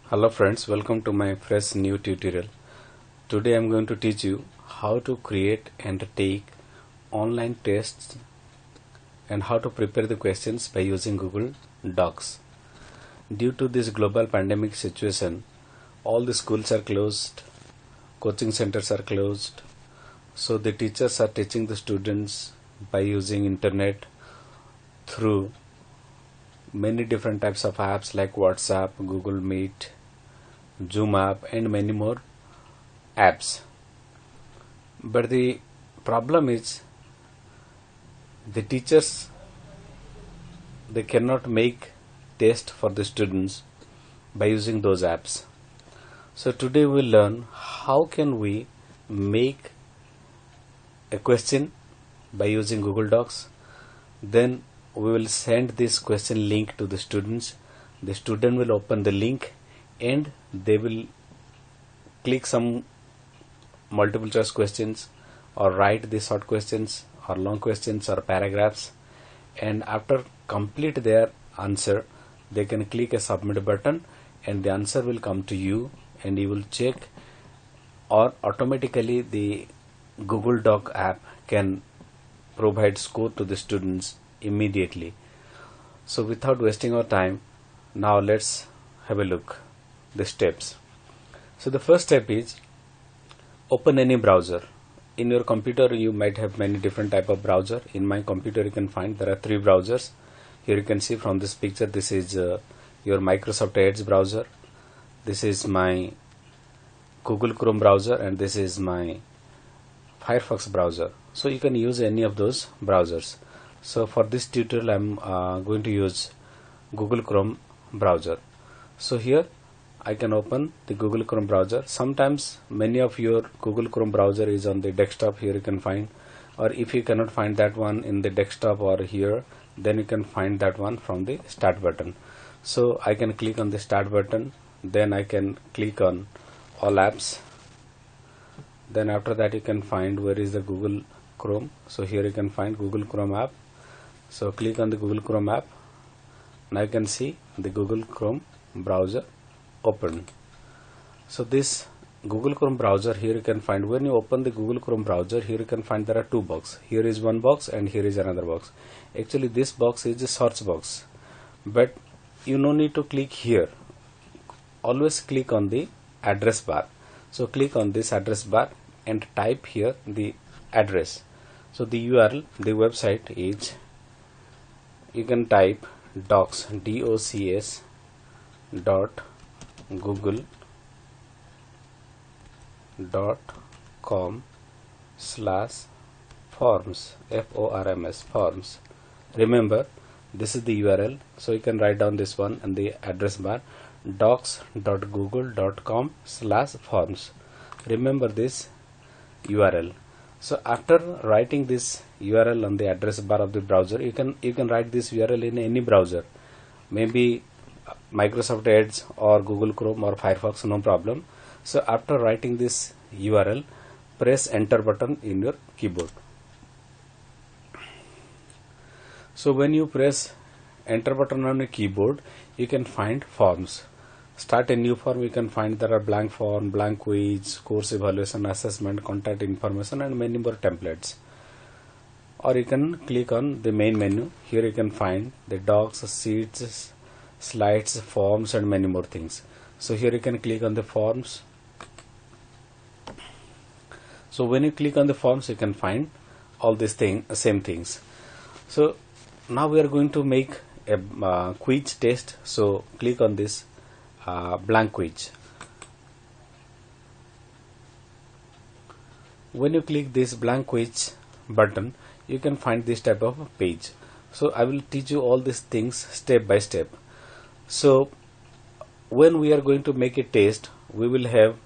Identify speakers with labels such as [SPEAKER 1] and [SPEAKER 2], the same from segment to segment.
[SPEAKER 1] Hello friends, welcome to my fresh new tutorial. Today I am going to teach you how to create and take online tests and how to prepare the questions by using Google Docs. Due to this global pandemic situation, all the schools are closed, coaching centers are closed, so the teachers are teaching the students by using internet through many different types of apps like WhatsApp, Google Meet, Zoom app and many more apps. But the problem is the teachers, they cannot make test for the students by using those apps. So today we'll learn how can we make a question by using Google Docs. Then we will send this question link to the students. The student will open the link and they will click some multiple choice questions or write the short questions or long questions or paragraphs, and after complete their answer they can click a submit button and the answer will come to you and you will check, or automatically the Google Doc app can provide score to the students immediately. So without wasting our time, now let's have a look the steps. So the first step is open any browser. In your computer you might have many different type of browser. In my computer you can find there are 3 browsers. Here you can see from this picture, this is your Microsoft Edge browser, this is my Google Chrome browser, and this is my Firefox browser. So you can use any of those browsers. So for this tutorial I'm going to use Google Chrome browser. So here I can open the Google Chrome browser. Sometimes many of your Google Chrome browser is on the desktop, here you can find, or if you cannot find that one in the desktop or here, then you can find that one from the start button. So I can click on the start button, then I can click on all apps, then after that you can find where is the Google Chrome. So here you can find Google Chrome app. So click on the Google Chrome app. Now you can see the Google Chrome browser open. So this Google Chrome browser, here you can find, when you open the Google Chrome browser, here you can find there are 2 boxes. Here is one box and here is another box. Actually this box is a search box, but you no need to click here. Always click on the address bar. So click on this address bar and type here the address. So the URL, the website is, you can type docs, docs dot google.com/forms, forms. Remember, this is the URL, so you can write down this one and the address bar, docs.google.com/forms. Remember this URL. So after writing this URL on the address bar of the browser, you can write this URL in any browser, maybe Microsoft Edge or Google Chrome or Firefox, no problem. So after writing this URL, press enter button in your keyboard. So when you press enter button on your keyboard, you can find forms. Start a new form, you can find there are blank form, blank quiz, course evaluation, assessment, contact information and many more templates. Or you can click on the main menu. Here you can find the docs, sheets, slides, forms and many more things. So here you can click on the forms. So when you click on the forms, you can find all these same things. So now we are going to make a quiz test. So click on this blank quiz. When you click this blank quiz button, you can find this type of page. So I will teach you all these things step by step. So when we are going to make a test, we will have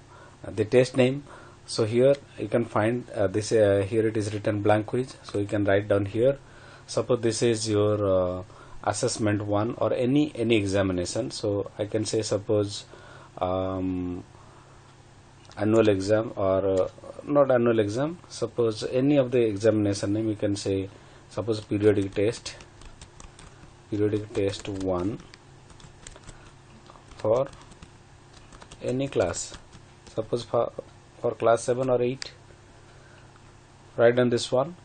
[SPEAKER 1] the test name. So here you can find this, here it is written blank quiz, so you can write down here. Suppose this is your assessment 1 or any examination. So I can say suppose annual exam or not annual exam, suppose any of the examination name. You can say suppose periodic test 1 for any class, suppose for class 7 or 8, write down this one.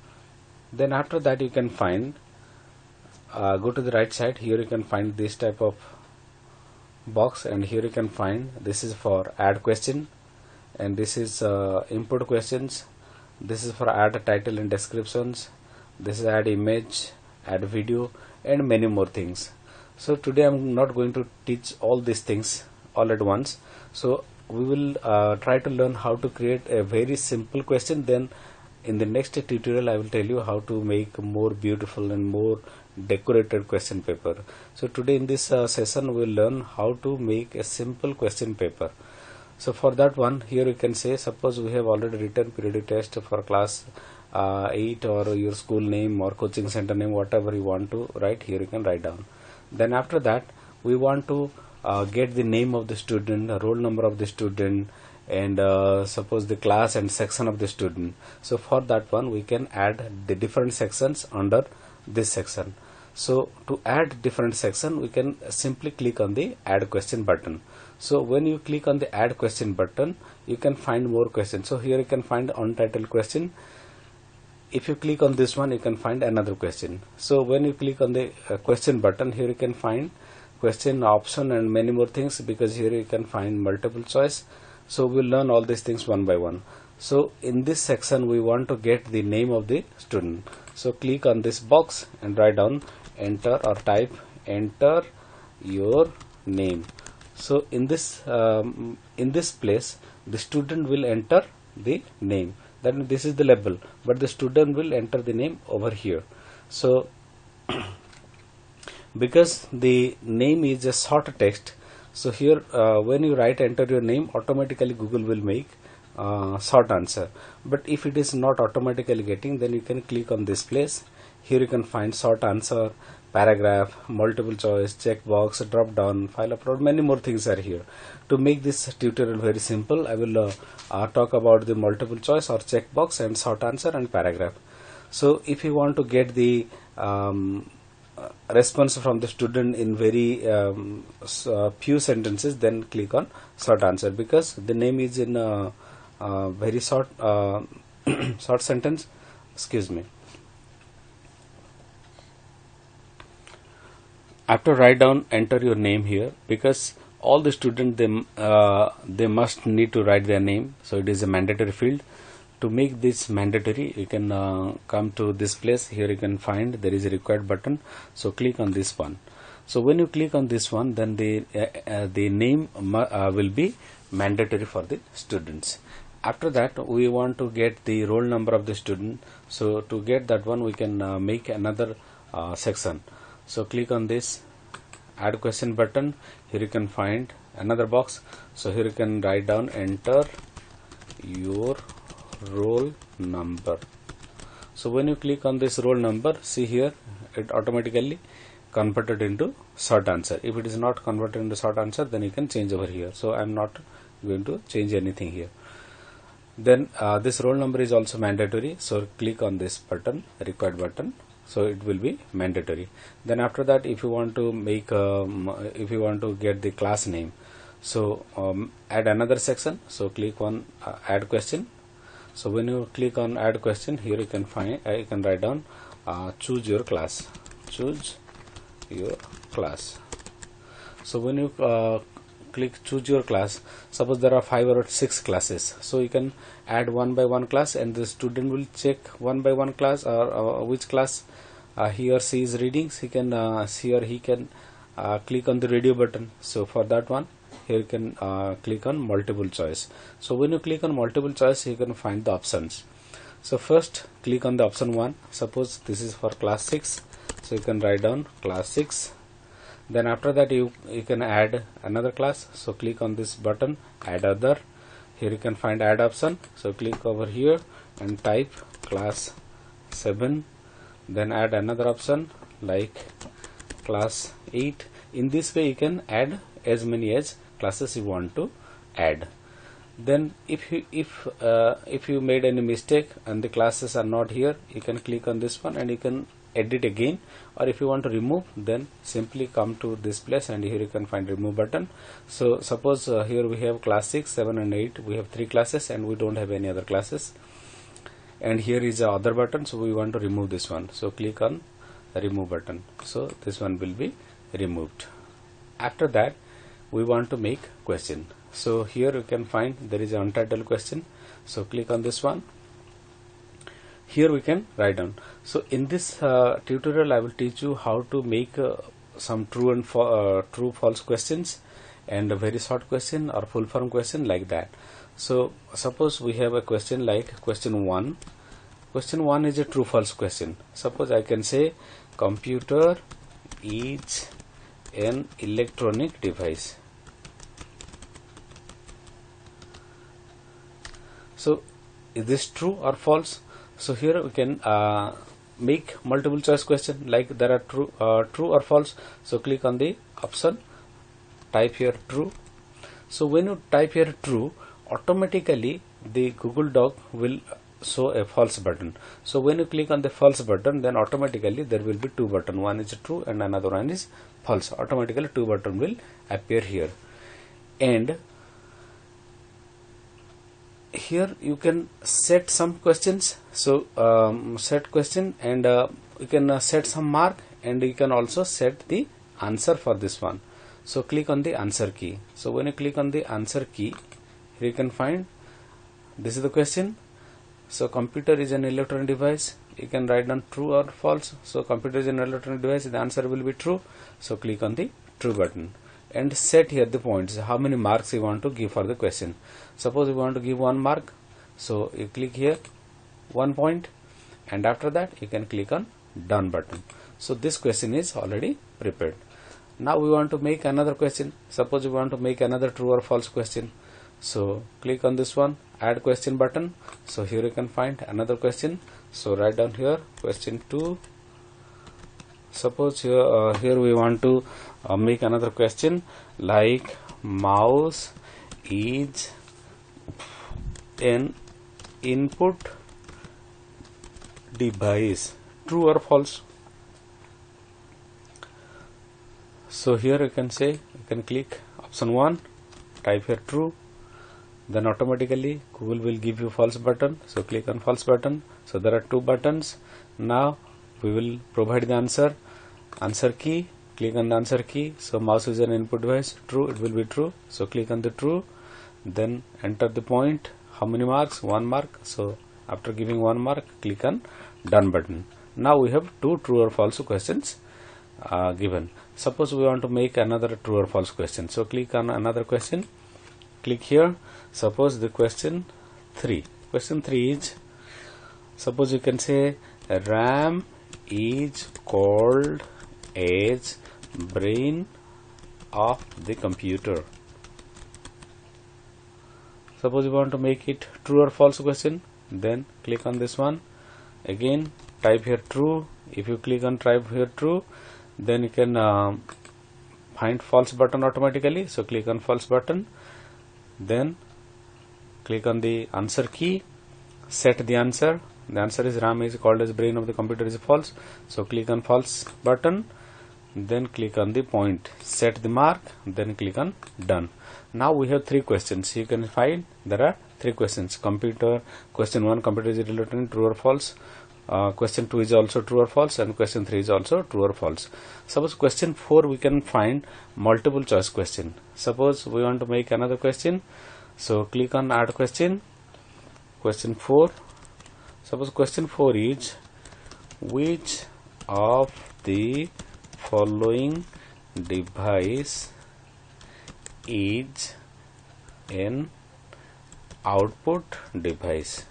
[SPEAKER 1] Then after that you can find, go to the right side, here you can find this type of box, and here you can find this is for add question, and this is input questions, this is for add title and descriptions, this is add image, add video, and many more things. So today I'm not going to teach all these things all at once, so we will try to learn how to create a very simple question. Then in the next tutorial I will tell you how to make more beautiful and more decorated question paper. So today in this session we will learn how to make a simple question paper. So for that one, here you can say, suppose we have already written periodic test for class 8, or your school name or coaching center name, whatever you want to write, here you can write down. Then after that we want to get the name of the student, the roll number of the student, and suppose the class and section of the student. So for that one we can add the different sections under this section. So to add different section, we can simply click on the add question button. So when you click on the add question button, you can find more questions. So here you can find untitled question. If you click on this one, you can find another question. So when you click on the question button, here you can find question, option, and many more things, because here you can find multiple choice. So we'll learn all these things one by one. So in this section we want to get the name of the student. So click on this box and write down, enter or type, enter your name. So in this place the student will enter the name. That means this is the label, but the student will enter the name over here. So because the name is a short text, so here when you write enter your name, automatically Google will make short answer. But if it is not automatically getting, then you can click on this place. Here you can find short answer, paragraph, multiple choice, checkbox, drop down, file upload, many more things are here. To make this tutorial very simple, I will talk about the multiple choice or checkbox and short answer and paragraph. So if you want to get the response from the student in very few sentences, then click on short answer, because the name is in very short short sentence. Excuse me. After write down, enter your name here, because all the students they must need to write their name, so it is a mandatory field. To make this mandatory, you can come to this place. Here you can find there is a required button, so click on this one. So when you click on this one, then the name will be mandatory for the students. After that we want to get the roll number of the student. So to get that one, we can make another section. So click on this add question button. Here you can find another box. So here you can write down, enter your roll number. So when you click on this roll number, see here it automatically converted into short answer. If it is not converted into short answer, then you can change over here. So I'm not going to change anything here. Then this roll number is also mandatory, so click on this button, required button, so it will be mandatory. Then after that, if you want to make if you want to get the class name, so add another section. So click on add question. So when you click on add question, here you can find you can write down choose your class. Choose your class. So when you click choose your class, suppose there are 5 or 6 classes, so you can add one by one class, and the student will check one by one class or which class he or she is reading. He can she or he can click on the radio button. So for that one, here you can click on multiple choice. So when you click on multiple choice, you can find the options. So first click on the option 1. Suppose this is for class 6, so you can write down class 6. Then after that you can add another class. So click on this button, add other. Here you can find add option. So click over here and type class 7. Then add another option like class 8. In this way you can add as many as classes you want to add. Then if you made any mistake and the classes are not here, you can click on this one and you can edit again, or if you want to remove, then simply come to this place and here you can find remove button. So suppose here we have class 6, 7 and 8, we have 3 classes and we don't have any other classes, and here is the other button, so we want to remove this one, so click on the remove button, so this one will be removed. After that we want to make question, so here you can find there is an untitled question, so click on this one. Here we can write down. So in this tutorial I will teach you how to make some true and true false questions and a very short question or full form question like that. So suppose we have a question like question 1. Question 1 is a true false question. Suppose I can say computer is an electronic device. So is this true or false? So here we can make multiple choice question, like there are true or false. So click on the option, type here true. So when you type here true, automatically the Google Doc will show a false button. So when you click on the false button, then automatically there will be 2 buttons. One is true and another one is false. Automatically 2 buttons will appear here. And here you can set some questions. So set question, and you can set some mark, and you can also set the answer for this one. So click on the answer key. So when you click on the answer key, here you can find this is the question. So computer is an electronic device. You can write down true or false. So computer is an electronic device, the answer will be true. So click on the true button and set here the points, how many marks you want to give for the question. Suppose you want to give 1 mark, so you click here 1 point, and after that you can click on done button. So this question is already prepared. Now we want to make another question. Suppose you want to make another true or false question, so click on this one, add question button. So here you can find another question, so write down here question 2. Suppose here we want to make another question like mouse is an input device, true or false. So here you can say, you can click option 1, type here true, then automatically Google will give you false button, so click on false button. So there are 2 buttons. Now we will provide the answer key, click on the answer key. So mouse is an input device, true, it will be true, so click on the true, then enter the point, how many marks, 1 mark. So after giving 1 mark, click on done button. Now we have 2 true or false questions given. Suppose we want to make another true or false question, so click on another question, click here. Suppose the question 3 is, suppose you can say RAM is called as brain of the computer. Suppose you want to make it true or false question, then click on this one, again type here true. If you click on type here true, then you can find false button automatically, so click on false button, then click on the answer key, set the answer. The answer is RAM is called as brain of the computer is false, so click on false button, then click on the point, set the mark, then click on done. Now we have 3 questions. You can find there are 3 questions. Computer, question 1, computer is electronic, true or false. Question 2 is also true or false, and question 3 is also true or false. Suppose question 4 we can find multiple choice question. Suppose we want to make another question, so click on add question, question 4. Suppose question 4 is, which of the following device is an output device.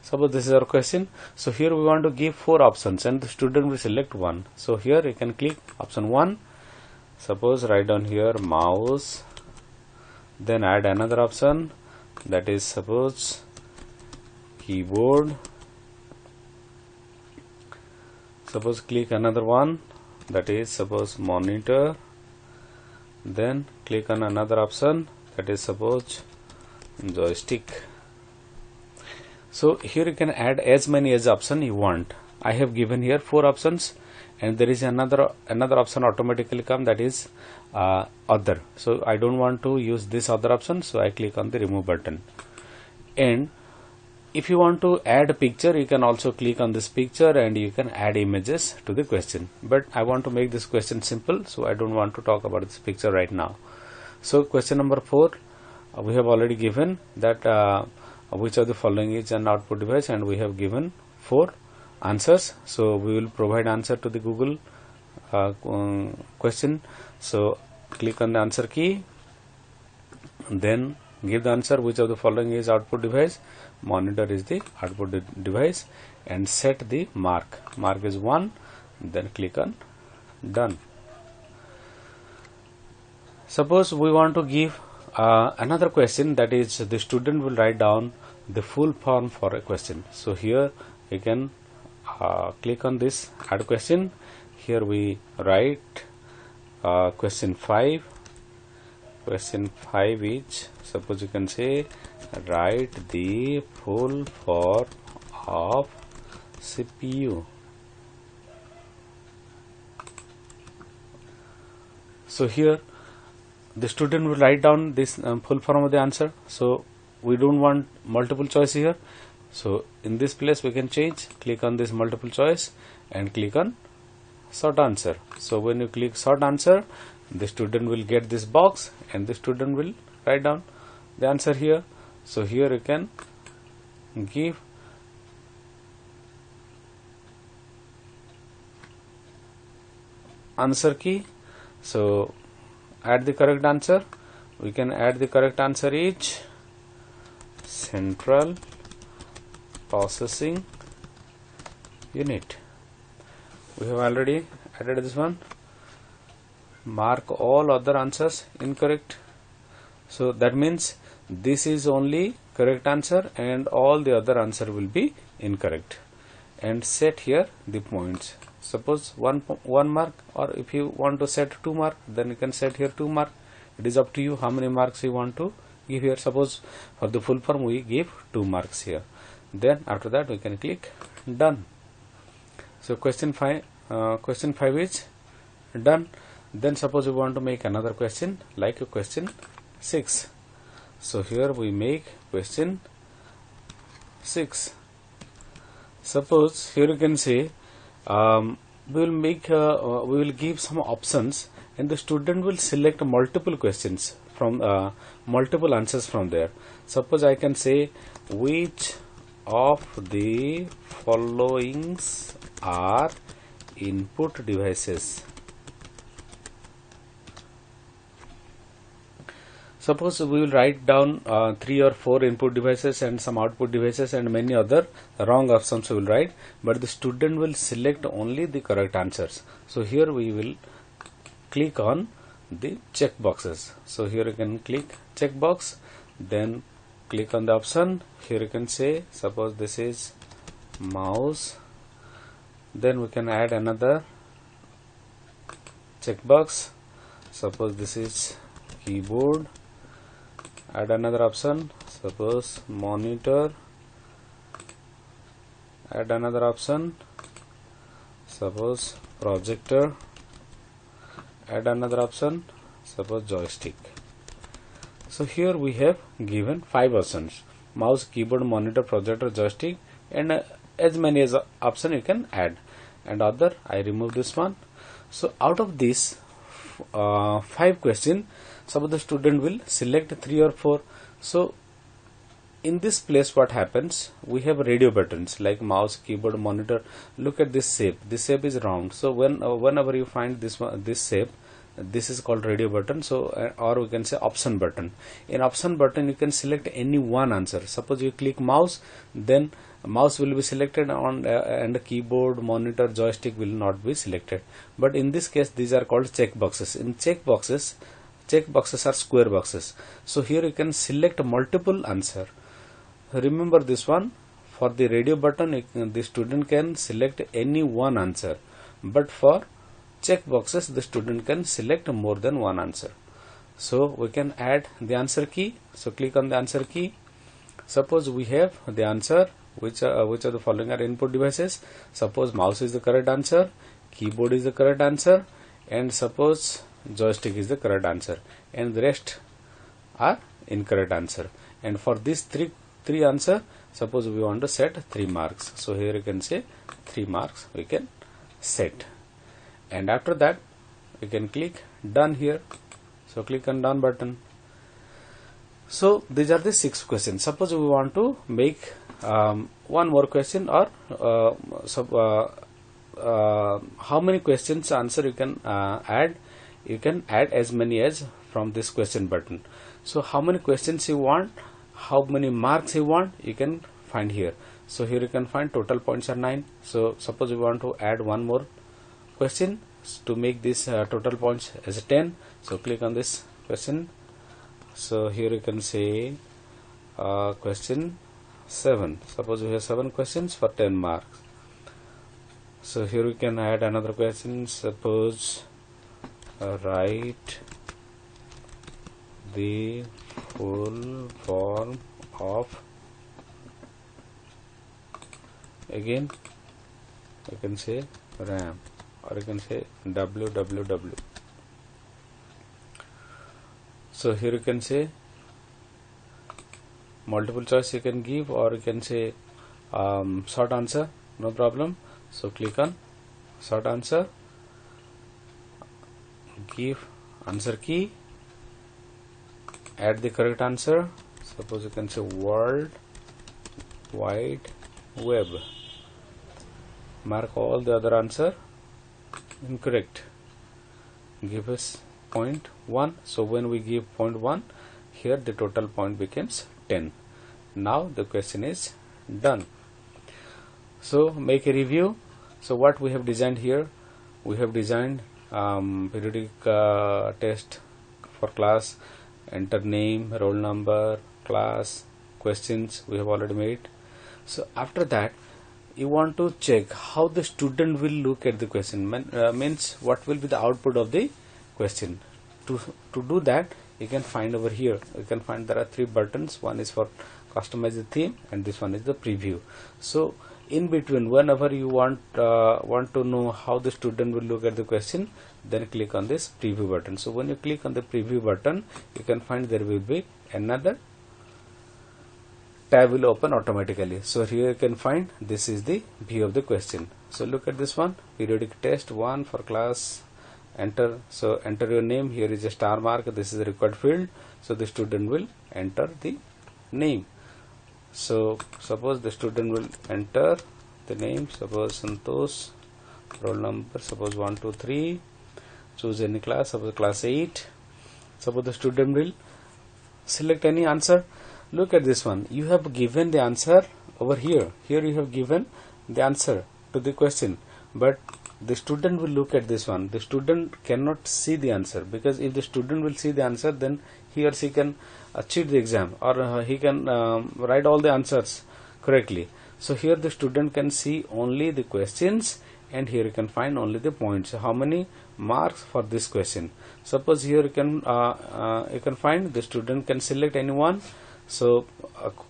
[SPEAKER 1] Suppose this is our question. So here we want to give 4 options and the student will select one. So here you can click option 1. Suppose write down here mouse, then add another option, that is suppose keyboard. Suppose click another one, that is suppose monitor, then click on another option, that is suppose joystick. So here you can add as many as option you want. I have given here 4 options, and there is another option automatically come, that is other. So I don't want to use this other option, so I click on the remove button. And if you want to add a picture, you can also click on this picture and you can add images to the question. But I want to make this question simple, so I don't want to talk about this picture right now. So question number 4, we have already given that which of the following is an output device, and we have given 4 answers. So we will provide answer to the Google question. So click on the answer key, then give the answer which of the following is output device. Monitor is the output device, and set the mark. Mark is 1, then click on done. Suppose we want to give another question, that is the student will write down the full form for a question. So here you can click on this add question. Here we write question 5. Question 5 is, suppose you can say, write the full form of CPU. So here the student will write down this full form of the answer. So we don't want multiple choice here. So in this place we can change, click on this multiple choice and click on short answer. So when you click short answer, the student will get this box and the student will write down the answer here. So here you can give answer key. So add the correct answer. We can add the correct answer is Central Processing Unit. We have already added this one. Mark all other answers incorrect. So that means this is only correct answer and all the other answer will be incorrect. And set here the points. Suppose 1 mark, or if you want to set 2 mark, then you can set here 2 mark. It is up to you how many marks you want to give here. Suppose for the full form we give 2 marks here. Then after that we can click done. So question 5 is done. Then suppose we want to make another question like a question 6. So here we make question 6. Suppose here you can say we will give some options and the student will select multiple questions from multiple answers from there. Suppose I can say which of the followings are input devices. Suppose we will write down 3 or 4 input devices and some output devices and many other wrong options we will write, but the student will select only the correct answers. So here we will click on the check boxes. So here you can click check box, then click on the option. Here you can say, suppose this is mouse, then we can add another checkbox. Suppose this is keyboard, add another option. Suppose monitor, add another option. Suppose projector, add another option. Suppose joystick. So here we have given 5 options: mouse, keyboard, monitor, projector, joystick, and as many as option you can add. And other, I remove this one. So out of this 5 question, suppose the student will select 3 or 4. So in this place what happens, we have radio buttons like mouse, keyboard, monitor. Look at this shape. This shape is round. So whenever you find this shape, this is called radio button. So or we can say option button. In option button you can select any one answer. Suppose you click mouse, then mouse will be selected on and the keyboard, monitor, joystick will not be selected. But in this case these are called check boxes. In check boxes are square boxes. So here you can select multiple answer. Remember this one, for the radio button the student can select any one answer, but for check boxes the student can select more than one answer. So we can add the answer key. So click on the answer key. Suppose we have the answer which of the following are input devices. Suppose mouse is the correct answer, keyboard is the correct answer, and suppose joystick is the correct answer, and the rest are incorrect answer. And for these three answer, suppose we want to set 3 marks. So here you can say 3 marks we can set, and after that you can click done here. So click on done button. So these are the 6 questions. Suppose we want to make one more question, or how many questions answer you can add. You can add as many as from this question button. So how many questions you want, how many marks you want, you can find here. So here you can find total points are 9. So suppose we want to add one more question to make this total points as 10. So click on this question. So here you can say question 7. Suppose we have 7 questions for 10 marks. So here we can add another question. Suppose write the full form of, again you can say RAM, or you can say www. So here you can say multiple choice you can give, or you can say short answer, no problem. So click on short answer, give answer key, add the correct answer. Suppose you can say World Wide Web, mark all the other answer incorrect, give us 0.1. So when we give 0.1, here the total point becomes 10. Now the question is done. So make a review. So what we have designed here, we have designed periodic test for class, enter name, roll number, class, questions we have already made. So after that you want to check how the student will look at the question, means what will be the output of the question. To do that, you can find over here, you can find there are 3 buttons. One is for customize the theme, and this one is the preview. So in between, whenever you want to know how the student will look at the question, then click on this preview button. So when you click on the preview button, you can find there will be another tab will open automatically. So here you can find this is the view of the question. So look at this one, periodic test 1 for class, enter. So enter your name, here is a star mark, this is the required field. So the student will enter the name. So suppose the student will enter the name, suppose Santosh, roll number suppose 123, choose any class, suppose class 8. Suppose the student will select any answer. Look at this one, you have given the answer over here. Here you have given the answer to the question, but the student will look at this one. The student cannot see the answer, because if the student will see the answer, then he or she can cheat the exam, or he can write all the answers correctly. So here the student can see only the questions, and here you can find only the points. How many marks for this question? Suppose here you can find the student can select anyone. So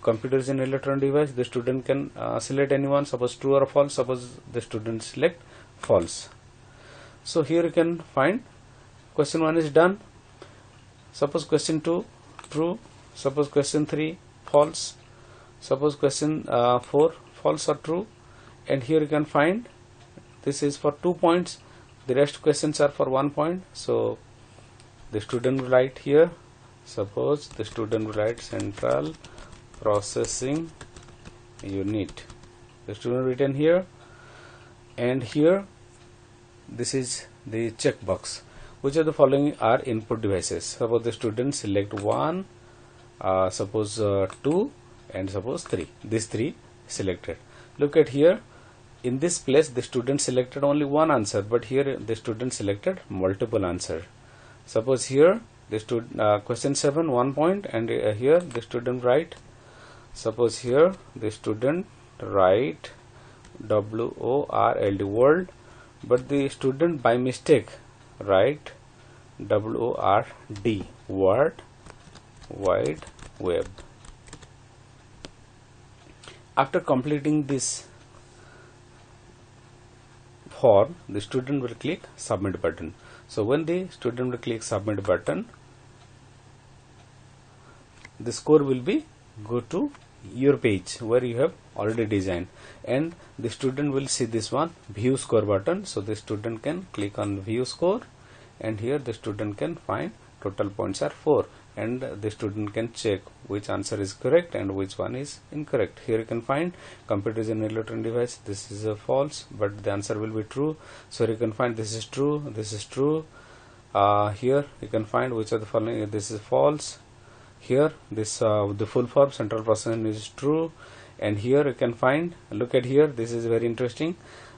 [SPEAKER 1] computer is an electronic device, the student can select anyone, suppose true or false. Suppose the student select false. So here you can find question 1 is done. Suppose question 2 true, suppose question 3 false, suppose question 4 false or true, and here you can find this is for 2 points, the rest questions are for 1 point. So the student will write here, suppose the student will write Central Processing Unit, the student written here, and here this is the checkbox. Which of the following are input devices? Suppose the student select 1, suppose 2, and suppose 3. These 3 selected. Look at here, in this place the student selected only one answer, but here the student selected multiple answer. Suppose here the student question 7 1 point, and here the student write, suppose here the student write WORLD world, but the student by mistake write WORD World Wide Web. After completing this form, the student will click submit button. So when the student will click submit button, the score will be go to your page where you have already designed, and the student will see this one view score button. So the student can click on view score, and here the student can find total points are 4, and the student can check which answer is correct and which one is incorrect. Here you can find computer is an electronic device, this is a false, but the answer will be true. So you can find this is true, this is true. Here you can find which are the following, this is false. Here this the full form central processing is true, and here you can find, look at here, this is very interesting.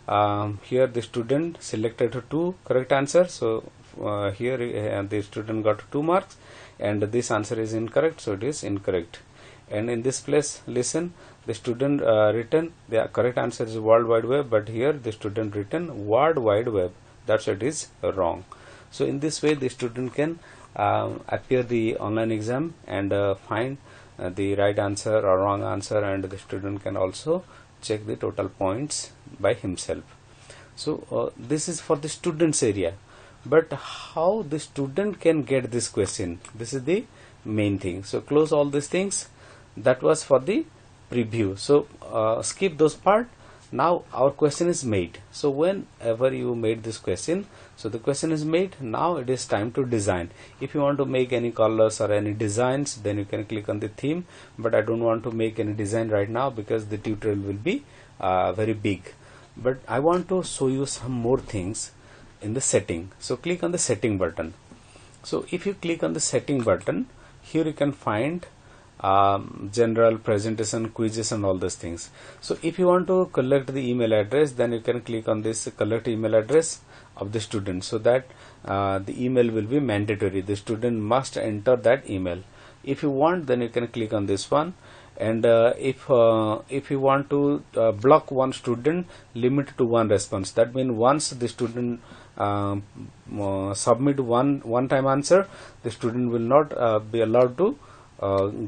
[SPEAKER 1] Here the student selected 2 correct answers, so here the student got 2 marks, and this answer is incorrect, so it is incorrect. And in this place, listen, the student written the correct answer is World Wide Web, but here the student written World Wide Web, that's why it is wrong. So in this way the student can appear the online exam and find the right answer or wrong answer, and the student can also check the total points by himself. So this is for the students area, but how the student can get this question, this is the main thing. So close all these things, that was for the preview, so skip those part. Now our question is made. So whenever you made this question, so the question is made, now it is time to design. If you want to make any colors or any designs, then you can click on the theme, but I don't want to make any design right now because the tutorial will be very big. But I want to show you some more things in the setting. So click on the setting button. So if you click on the setting button, here you can find general, presentation, quizzes and all those things. So if you want to collect the email address, then you can click on this collect email address of the student, so that the email will be mandatory, the student must enter that email. If you want, then you can click on this one, and if you want to block one student, limit to 1 response, that means once the student submit one time answer, the student will not be allowed to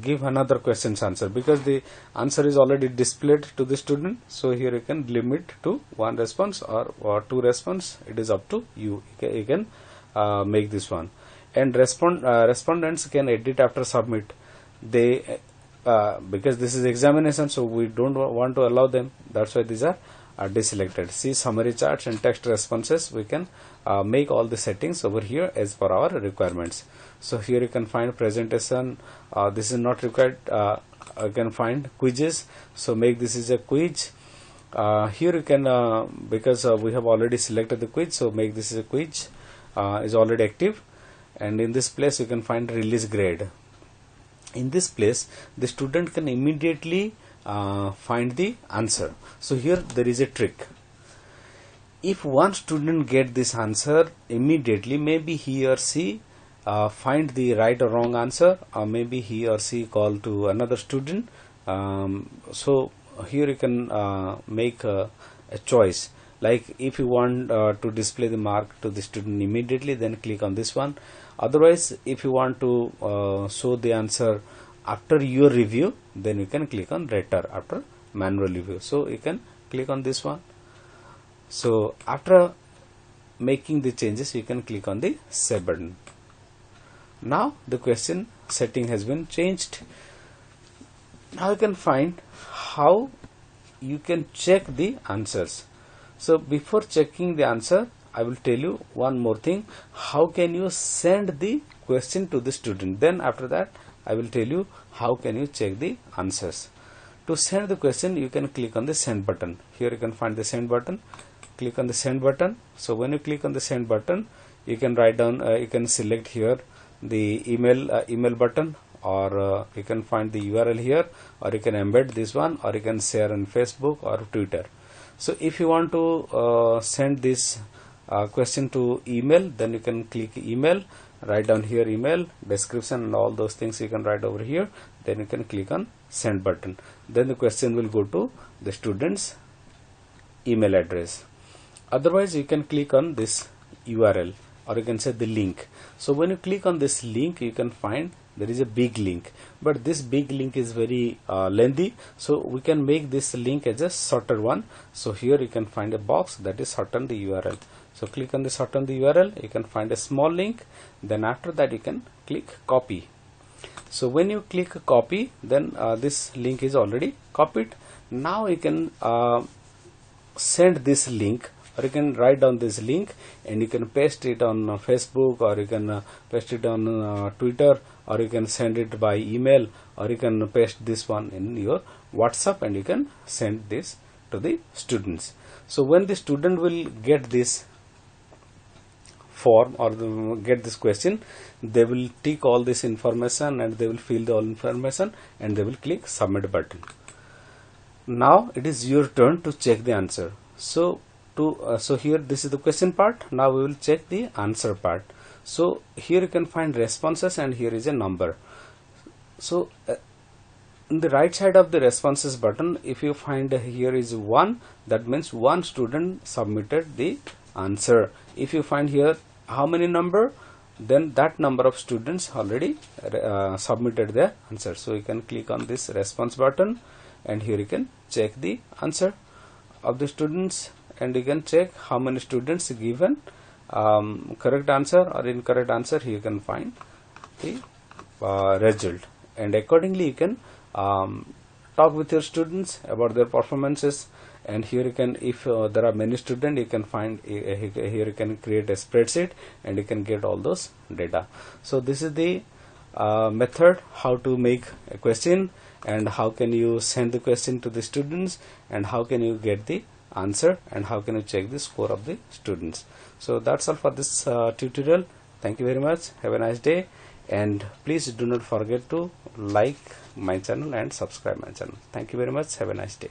[SPEAKER 1] give another question's answer, because the answer is already displayed to the student. So here you can limit to 1 response or 2 response, it is up to you. You can make this one. And respondents can edit after submit. They because this is examination, so we don't want to allow them, that's why these are deselected. See summary charts and text responses, we can make all the settings over here as per our requirements. So here you can find presentation, this is not required. You can find quizzes, so make this is a quiz. Here you can because we have already selected the quiz, so make this is a quiz, is already active. And in this place you can find release grade. In this place the student can immediately find the answer. So here there is a trick. If one student get this answer immediately, maybe he or she find the right or wrong answer, or maybe he or she call to another student. So here you can make a choice, like if you want to display the mark to the student immediately, then click on this one. Otherwise, if you want to show the answer after your review, then you can click on later after manual review. So you can click on this one. So after making the changes, you can click on the save button. Now the question setting has been changed. Now you can find how you can check the answers. So before checking the answer, I will tell you one more thing, how can you send the question to the student. Then after that I will tell you how can you check the answers. To send the question, you can click on the send button. Here you can find the send button. Click on the send button. So when you click on the send button, you can write down, you can select here the email button, or you can find the URL here, or you can embed this one, or you can share on Facebook or Twitter. So if you want to send this question to email, then you can click email, write down here email, description and all those things you can write over here. Then you can click on send button. Then the question will go to the student's email address. Otherwise, you can click on this URL, or you can say the link. So when you click on this link, you can find there is a big link, but this big link is very lengthy, so we can make this link as a shorter one. So here you can find a box that is shorten the URL. So click on the shorten the URL, you can find a small link, then after that you can click copy. So when you click copy, then this link is already copied. Now you can send this link, or you can write down this link and you can paste it on Facebook, or you can paste it on Twitter, or you can send it by email, or you can paste this one in your WhatsApp and you can send this to the students. So when the student will get this form or get this question, they will tick all this information and they will fill the all information and they will click submit button. Now it is your turn to check the answer. So here this is the question part. Now we will check the answer part. So here you can find responses and here is a number. So in the right side of the responses button, if you find here is 1, that means one student submitted the answer. If you find here how many number, then that number of students already submitted their answer. So you can click on this response button and here you can check the answer of the students, and you can check how many students given correct answer or incorrect answer. Here you can find the result, and accordingly you can talk with your students about their performances. And here you can, if there are many students, you can find here you can create a spreadsheet and you can get all those data. So this is the method how to make a question, and how can you send the question to the students, and how can you get the answer, and how can you check the score of the students. So that's all for this tutorial. Thank you very much. Have a nice day, and please do not forget to like my channel and subscribe my channel. Thank you very much. Have a nice day.